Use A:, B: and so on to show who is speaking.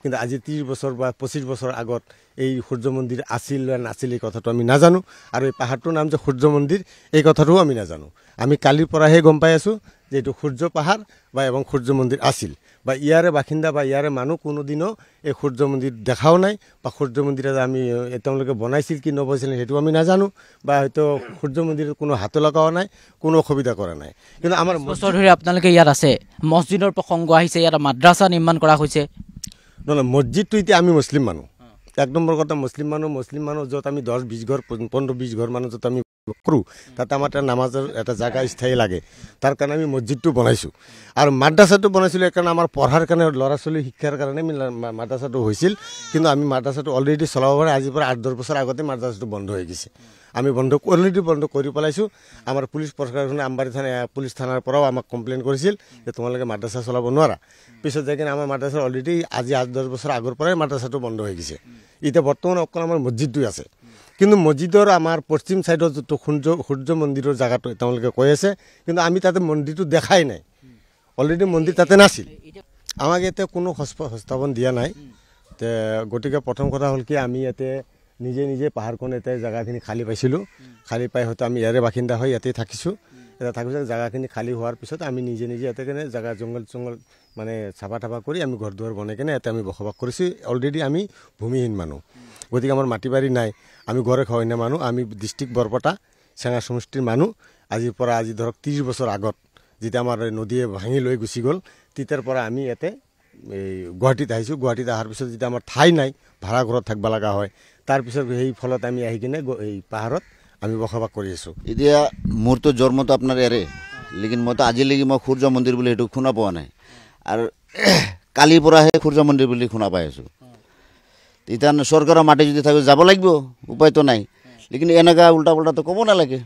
A: কিন্তু আজি 30 বছৰ বা 25 বছৰ আগত এই সূৰ্য মন্দিৰ আছিল বা নাছিল এই কথাটো আমি নাজানো আৰু এই পাহাৰটোৰ নাম যে সূৰ্য মন্দিৰ এই কথাটোও আমি নাজানো আমি কালিৰ পৰাহে গম পাই আছো যে এইটো সূৰ্য পাহাৰ বা এবং সূৰ্য মন্দিৰ আছিল বা ইয়াৰে বাসিন্দা বা ইয়াৰে মানুহ কোনোদিনও এই সূৰ্য মন্দিৰ দেখাও নাই বা সূৰ্য মন্দিৰে আমি তেওঁলোকে বনাইছিল কি নবনাইছিল সেইটো আমি নাজানো বা হয়তো সূৰ্য মন্দিৰত কোনো হাত লগাও নাই কোনো অসুবিধা কৰা নাই কিন্তু আমাৰ
B: বছৰ ধৰি আপোনালোকে ইয়াত আছে মছজিদৰ প্ৰসংগ আহিছে ইয়াত মাদ্ৰাছা নিৰ্মাণ কৰা হৈছে
A: নহয় মছজিদটো এতিয়া আমি মুছলিম মানুহ এক নম্বৰ কথা মুছলিম মানুহ য'ত আমি 10-20 ঘৰ 15-20 ঘৰ মানুহ য'ত আমি কৰোঁ তাতে আমাৰ এটা নামাজৰ এটা জাগা স্থায়ী লাগে তাৰ কাৰণে আমি মছজিদটো বনাইছোঁ আৰু মাদ্ৰাছাটো বনাইছিলোঁ সেইকাৰণে আমাৰ পঢ়াৰ কাৰণে ল'ৰা ছোৱালী শিক্ষাৰ কাৰণে মাদ্ৰাছাটো হৈছিল কিন্তু আমি মাদ্ৰাছাটো অলৰেডি চলাব পাৰে আজিৰ পৰা 8-10 বছৰ আগতে মাদ্ৰাছাটো বন্ধ হৈ গৈছে আমি অলৰেডি বন্ধ কৰি পেলাইছোঁ আমাৰ পুলিচ প্ৰশাসনে আমবাৰী থানা পুলিচ থানাৰ পৰাও আমাক কমপ্লেইন কৰিছিল যে তোমালোকে মাদ্ৰাছা চলাব নোৱাৰা পিছত যাই কিনে আমাৰ মাদ্ৰাছা অলৰেডি আজি 8-10 বছৰ আগৰ পৰাই মাদ্ৰাছাটো বন্ধ হৈ গৈছে এতিয়া বৰ্তমান অকল আমাৰ মছজিদটোৱে আছে কিন্তু মছজিদৰ আমাৰ পশ্চিম চাইডৰ যিটো সূৰ্য মন্দিৰৰ জাগাটো তেওঁলোকে কৈ আছে কিন্তু আমি তাতে মন্দিৰটো দেখাই নাই অলৰেডি মন্দিৰ তাতে নাছিল আমাক ইয়াতে কোনো সংস্থাপন দিয়া নাই তে গতিকে প্ৰথম কথা হ'ল কি আমি ইয়াতে নিজে পাহাৰখন ইয়াতে জাগাখিনি খালী পাইছিলোঁ খালী পাই হয়তো আমি ইয়াৰে বাসিন্দা হৈ ইয়াতে থাকিছোঁ এটা থাকিছোঁ জাগাখিনি খালী হোৱাৰ পিছত আমি নিজে ইয়াতে কেনে জাগা জংগল মানে চাফা টাফা কৰি আমি ঘৰ দুৱাৰ বনাই কেনে ইয়াতে আমি বসবাস কৰিছোঁ অলৰেডি আমি ভূমিহীন মানুহ গতিকে আমাৰ মাটি বাৰী নাই আমি ঘৰে খহনীয়া মানুহ আমি ডিষ্ট্ৰিক্ট বৰপেটা চেঙা সমষ্টিৰ মানুহ আজি ধৰক 30 বছৰ আগত যেতিয়া আমাৰ নদীয়ে ভাঙি লৈ গুচি গ'ল তেতিয়াৰ পৰা আমি ইয়াতে এই গুৱাহাটীত আহিছোঁ গুৱাহাটীত অহাৰ পিছত যেতিয়া আমাৰ ঠাই নাই ভাড়া ঘৰত থাকিব লগা হয় তাৰপিছত সেই ফলত আমি আহি কিনে এই পাহাৰত আমি বসবাস কৰি আছোঁ
C: এতিয়া মোৰতো জন্মটো আপোনাৰ ইয়াৰে লেকিন মইতো আজিলৈকে মই সূৰ্য মন্দিৰ বুলি সেইটো শুনা পোৱা নাই আৰু কালিৰ পৰাহে সূৰ্য মন্দিৰ বুলি শুনা পাই আছোঁ এতিয়া চৰকাৰৰ মাটি যদি থাকে যাব লাগিব উপায়তো নাই লেকিন এনেকুৱা উল্টা পুল্টাটো ক'ব নালাগে